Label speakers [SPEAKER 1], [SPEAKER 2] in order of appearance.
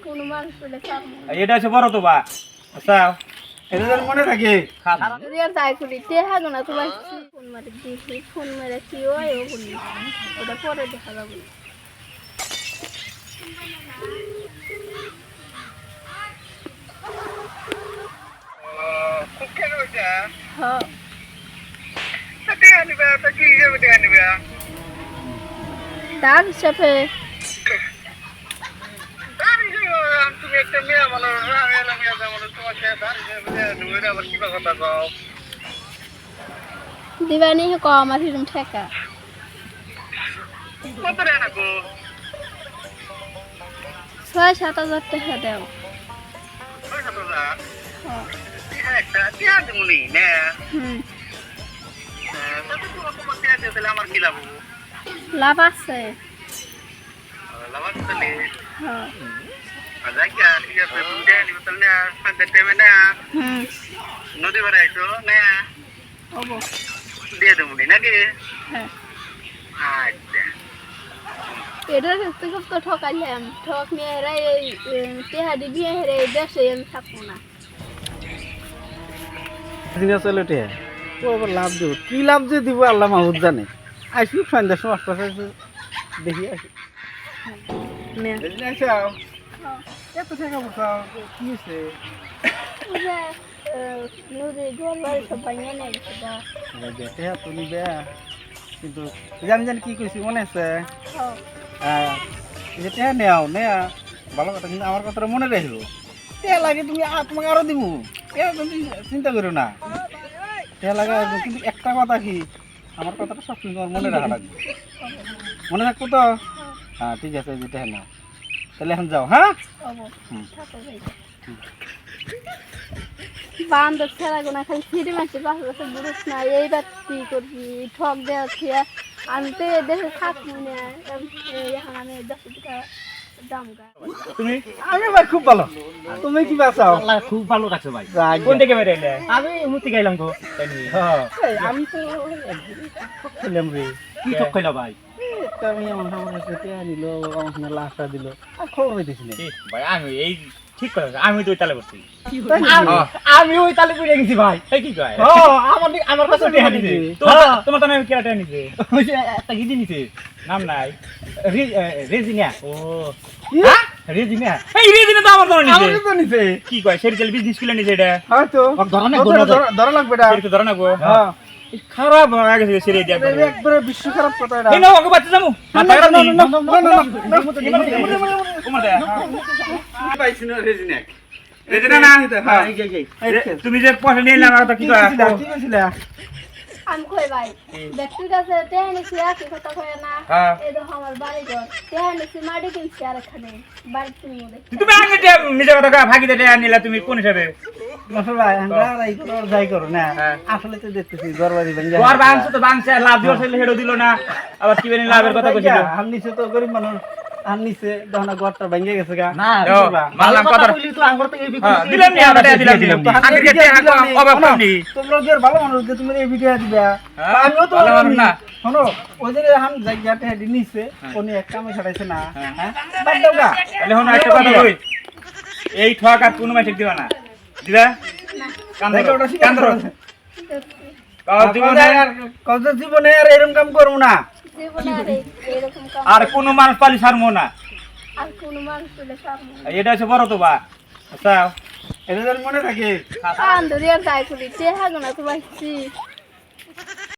[SPEAKER 1] কোনো মানুষ পেলে সব
[SPEAKER 2] এটা হচ্ছে বড় তো বা আচ্ছা এটা যেন মনে থাকে
[SPEAKER 1] যদি আর তাই করি দেখা গো না তোমার ফোন মারে দেখি ফোন মেরে কি হয় ও বলি ওটা পরে দেখা যাবে হ্যাঁ তার হিসাবে দিবানি কম আমার হিরুম ঠেকা 6-7 হাজার টাকা দাও লাভ আছে
[SPEAKER 3] নদী ভরে আইসো না দিয়ে দেবো নাকি আচ্ছা
[SPEAKER 1] এটা থেকে তো ঠকাইলাম ঠক নিয়ে হেরা এই তেহারি দিয়ে হেরে দেশে আমি থাকবো না
[SPEAKER 4] চলে উঠে ও আবার লাভ দেব কি লাভ যে দিব আল্লাহ মাহমুদ জানে আসি সন্ধ্যার সময় আশপাশে দেখি আসি এত টাকা বসাও কি হয়েছে
[SPEAKER 1] নদী জল বাড়ি সব বানিয়ে নেই
[SPEAKER 4] বেটে তুমি বেয়া কিন্তু আমি জানি কি কইছি মনে আছে যে টেহা নেও নেয়া ভালো কথা কিন্তু আমার কথাটা মনে রাখবো টেহা লাগে তুমি তোমাকে আরো দিব তুমি চিন্তা করো না টেহা লাগে কিন্তু একটা কথা কি আমার কথাটা সবসময় তোমার মনে রাখা লাগবে মনে থাকবো তো হ্যাঁ ঠিক আছে যে টেহা নাও তাহলে এখন যাও হ্যাঁ
[SPEAKER 1] বান্ধব ছেড়া গোনা খালি ফিরে মাসে 5 বছর বুড়ুস না এইবার কি করবি ঠক দেওয়া খেয়া আমি তো দেশে থাকবো না এখন আমি 10 টাকা দাম
[SPEAKER 4] তুমি আমি ভাই খুব ভালো তুমি কি বাঁচাও
[SPEAKER 2] আল্লাহ খুব ভালো রাখছো ভাই কোন থেকে বের এলে আমি মুতি গাইলাম গো হ্যাঁ
[SPEAKER 4] আমি তো খেলাম রে
[SPEAKER 2] কি ঠক খাইলা ভাই
[SPEAKER 4] আমি আমার কাছে টেহা নিল আমার লাশটা দিল আর খবর হইতেছি না
[SPEAKER 2] ভাই আমি এই ঠিক করে আমি তো ওই তালে বসছি আমি ওই তালে পড়ে গেছি ভাই এই কি কয় আমার কাছে টেহা নিছে তোমার তো আমি কেটে টেহা নিছে ওই যে একটা গিদি নিছে নাম নাই রেজিনা ও হ্যাঁ রেজিনা এই রেজিনা তো আমার ধরে নিছে
[SPEAKER 4] আমার তো নিছে
[SPEAKER 2] কি কয় সেরিকেল বিজনেস খুলে নিছে এটা
[SPEAKER 4] হয়তো ধরা লাগবে এটা
[SPEAKER 2] সেটা ধরে নাকবো
[SPEAKER 4] হ্যাঁ
[SPEAKER 2] খারাপ হয়ে গেছে সেরে দিয়া
[SPEAKER 4] একবারে বিশ্ব খারাপ কথা এটা
[SPEAKER 2] এই নাও ওকে বাচ্চা যামু মাথা খারাপ নেই তোমার দে
[SPEAKER 4] ভাই শুনো রেজিনা
[SPEAKER 2] রেজিনা না
[SPEAKER 4] হ্যাঁ
[SPEAKER 2] তুমি যে পয়সা নিয়ে না তো কি কয়
[SPEAKER 4] কি বলছিলা
[SPEAKER 1] আমি কই ভাই ব্যক্তির কাছে তেহানি ছিয়া কি কথা কয় না এই দেখো আমার বাড়ি ঘর তেহানি ছি মাটি কিনছি আর এখানে বাড়ি তুমি মধ্যে
[SPEAKER 2] তুমি আগে যে নিজে কথা ভাগি দে নিলা তুমি কোন হিসাবে
[SPEAKER 4] মাসুর ভাই আমরা এই করো যাই করো না আসলে তো দেখতেছি গরবারি ভাঙ্গা
[SPEAKER 2] ঘর ভাঙছে তো ভাঙছে লাভ দিও ছেলে হেডো দিল না আবার কি বেনি লাভের কথা কইছিল
[SPEAKER 4] আমি নিচে তো গরিব মানুষ আর নিচে দহনা ঘরটা ভেঙে গেছে গা
[SPEAKER 2] না মানলাম কথা কইলি তো আঙ্গুর থেকে দিলাম নি আমরা দিলাম আগে কে অভাব কমনি
[SPEAKER 4] তোমরা যে ভালো মানুষ যে তুমি এই ভিডিও দিবা আমিও তো
[SPEAKER 2] ভালো মানুষ না
[SPEAKER 4] শোনো ওই যে হাম জায়গাটা হেডি নিছে উনি এক কামে ছাড়াইছে না হ্যাঁ বাদ দাও গা
[SPEAKER 2] তাহলে হন একটা কথা কই এই ঠক আর কোনো মাইক দিবা না দিবা কান্দর
[SPEAKER 4] জীবনে আর এরকম কাম করবো না
[SPEAKER 1] জীবনে আর এরকম কাম
[SPEAKER 2] আর কোনো মানুষ পালি ছাড়বো না
[SPEAKER 1] আর কোনো মানুষ পেলে সব
[SPEAKER 2] এটা হচ্ছে বড় তো বা আচ্ছা
[SPEAKER 4] এটা যেন মনে থাকে
[SPEAKER 1] আন্দরিয়ার তাই করি তেহা গো না তো ভাইছি